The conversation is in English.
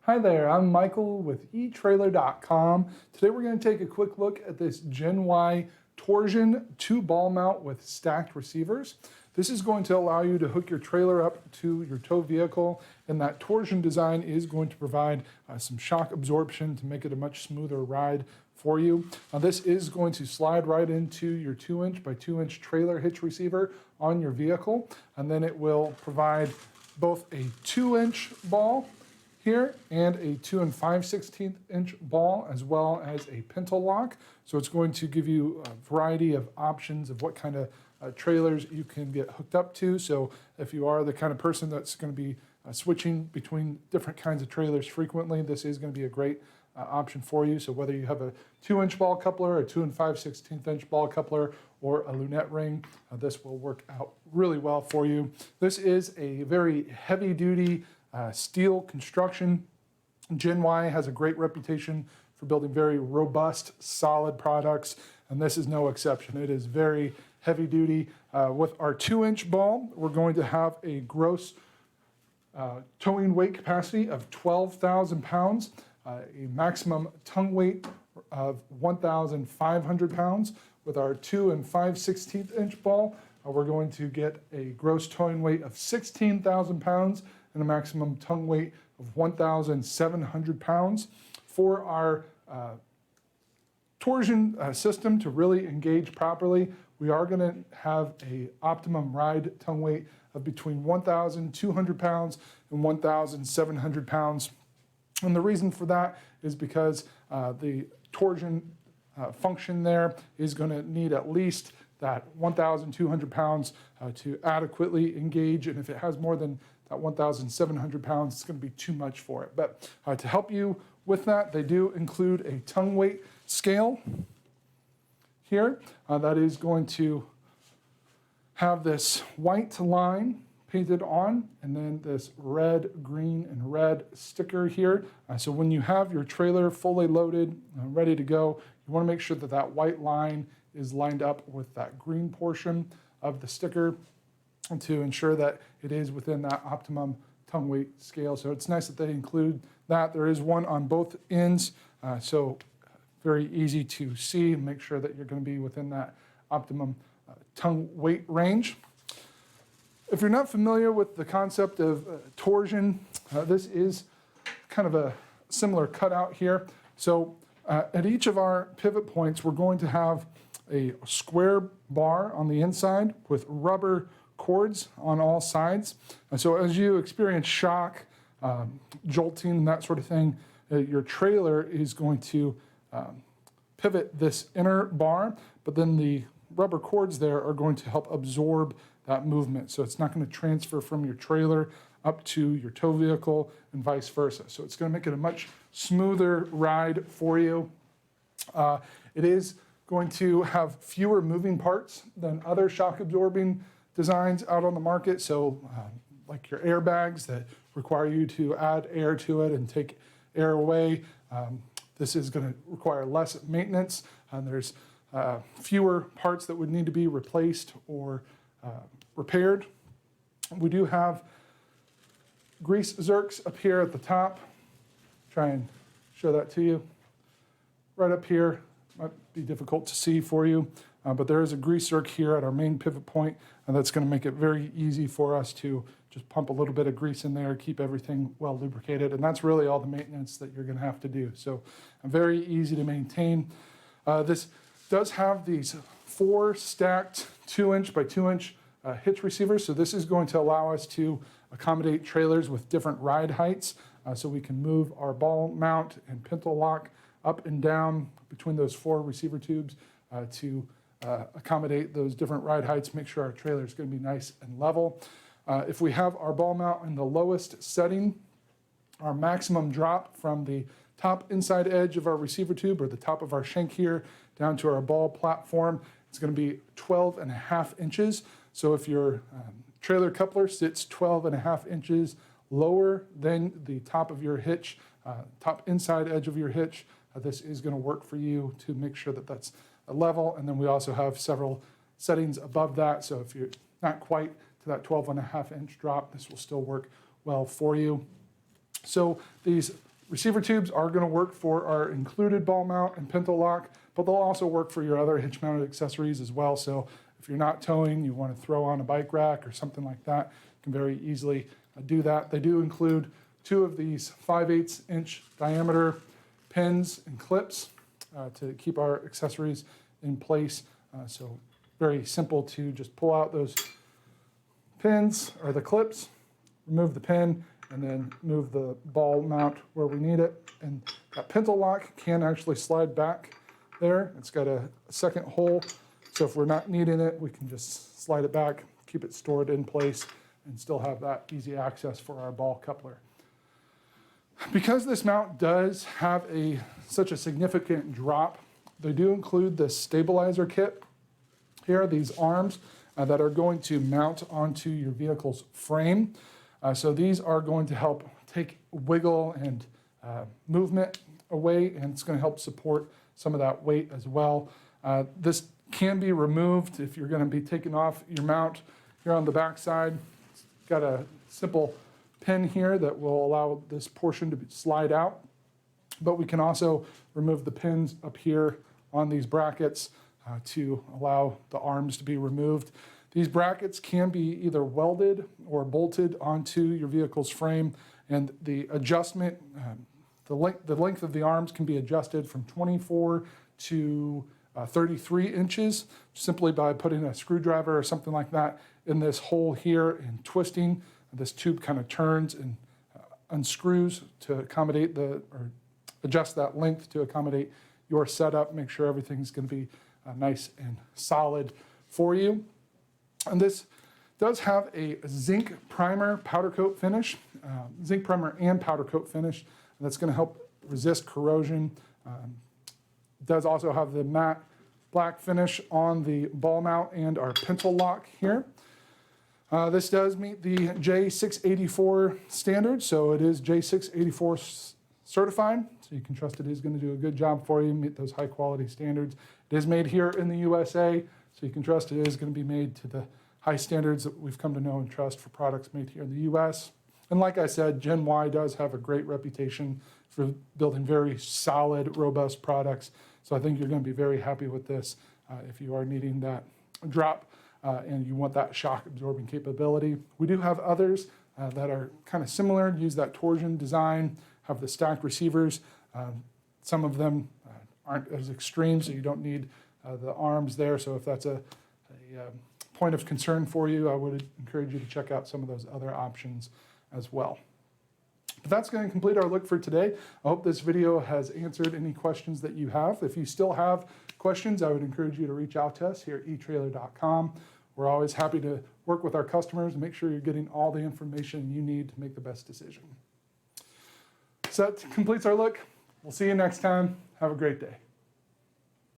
Hi there, I'm Michael with etrailer.com. Today we're going to take a quick look at this Gen-Y Torsion 2-ball mount with stacked receivers. This is going to allow you to hook your trailer up to your tow vehicle, and that torsion design is going to provide some shock absorption to make it a much smoother ride for you. This is going to slide right into your 2-inch by 2-inch trailer hitch receiver on your vehicle, and then it will provide both a 2-inch ball here and a 2 5/16 inch ball, as well as a Pintle lock. So it's going to give you a variety of options of what kind of trailers you can get hooked up to. So if you are the kind of person that's going to be switching between different kinds of trailers frequently, this is going to be a great option for you. So whether you have a 2-inch ball coupler, a 2 5/16 inch ball coupler, or a lunette ring, this will work out really well for you. This is a very heavy duty steel construction. Gen-Y has a great reputation for building very robust, solid products, and this is no exception. It is very heavy duty. With our 2-inch ball, we're going to have a gross towing weight capacity of 12,000 pounds, a maximum tongue weight of 1,500 pounds. With our 2 5/16 inch ball, we're going to get a gross towing weight of 16,000 pounds and a maximum tongue weight of 1,700 pounds. For our torsion system to really engage properly, we are going to have an optimum ride tongue weight of between 1,200 pounds and 1,700 pounds. And the reason for that is because the torsion function there is going to need at least that 1,200 pounds to adequately engage, and if it has more than that 1,700 pounds, it's going to be too much for it. But to help you with that, they do include a tongue weight scale here that is going to have this white line painted on, and then this red, green, and red sticker here. So when you have your trailer fully loaded, ready to go, you want to make sure that that white line is lined up with that green portion of the sticker to ensure that it is within that optimum tongue weight scale. So it's nice that they include that. There is one on both ends, so very easy to see and make sure that you're going to be within that optimum tongue weight range. If you're not familiar with the concept of torsion, this is kind of a similar cutout here. So at each of our pivot points, we're going to have a square bar on the inside with rubber cords on all sides. And so as you experience shock, jolting, and that sort of thing, your trailer is going to pivot this inner bar, but then the rubber cords there are going to help absorb that movement. So it's not going to transfer from your trailer up to your tow vehicle and vice versa. So it's going to make it a much smoother ride for you. It is going to have fewer moving parts than other shock absorbing designs out on the market. So like your airbags that require you to add air to it and take air away. This is going to require less maintenance, and there's fewer parts that would need to be replaced or repaired. We do have grease zerks up here at the top. Try and show that to you. Right up here, might be difficult to see for you, but there is a grease zerk here at our main pivot point, and that's going to make it very easy for us to just pump a little bit of grease in there, keep everything well lubricated, and that's really all the maintenance that you're going to have to do. So very easy to maintain. This does have these 4 stacked 2-inch by 2-inch hitch receivers, so this is going to allow us to accommodate trailers with different ride heights, so we can move our ball mount and Pintle lock up and down between those 4 receiver tubes to accommodate those different ride heights, make sure our trailer is going to be nice and level. If we have our ball mount in the lowest setting, our maximum drop from the top inside edge of our receiver tube, or the top of our shank here, down to our ball platform, it's going to be 12.5 inches. So if your trailer coupler sits 12.5 inches lower than the top of your hitch, top inside edge of your hitch, this is going to work for you to make sure that that's a level. And then we also have several settings above that. So if you're not quite to that 12.5 inch drop, this will still work well for you. So these Receiver tubes are going to work for our included ball mount and pintle lock, but they'll also work for your other hitch mounted accessories as well. So if you're not towing, you want to throw on a bike rack or something like that, you can very easily do that. They do include 2 of these 5/8 inch diameter pins and clips to keep our accessories in place. So very simple to just pull out those pins or the clips, remove the pin, and then move the ball mount where we need it. And that pintle lock can actually slide back there. It's got a second hole, so if we're not needing it, we can just slide it back, keep it stored in place, and still have that easy access for our ball coupler. Because this mount does have such a significant drop, they do include this stabilizer kit. Here are these arms that are going to mount onto your vehicle's frame. So these are going to help take wiggle and movement away, and it's going to help support some of that weight as well. This can be removed if you're going to be taking off your mount here on the back side. It's got a simple pin here that will allow this portion to slide out, but we can also remove the pins up here on these brackets to allow the arms to be removed. These brackets can be either welded or bolted onto your vehicle's frame, and the adjustment, the length of the arms can be adjusted from 24 to 33 inches simply by putting a screwdriver or something like that in this hole here and twisting. This tube kind of turns and unscrews to accommodate or adjust that length to accommodate your setup. Make sure everything's going to be nice and solid for you. And this does have a zinc primer powder coat finish, zinc primer and powder coat finish. That's going to help resist corrosion. It does also have the matte black finish on the ball mount and our pintle lock here. This does meet the J684 standard, so it is J684 certified, so you can trust it is going to do a good job for you, meet those high quality standards. It is made here in the USA, so you can trust it is going to be made to the high standards that we've come to know and trust for products made here in the US. And like I said, Gen-Y does have a great reputation for building very solid, robust products, so I think you're going to be very happy with this if you are needing that drop and you want that shock absorbing capability. We do have others that are kind of similar, use that torsion design, have the stacked receivers. Some of them aren't as extreme, so you don't need the arms there. So if that's a point of concern for you, I would encourage you to check out some of those other options as well. But that's going to complete our look for today. I hope this video has answered any questions that you have. If you still have questions, I would encourage you to reach out to us here at etrailer.com. We're always happy to work with our customers and make sure you're getting all the information you need to make the best decision. So that completes our look. We'll see you next time. Have a great day.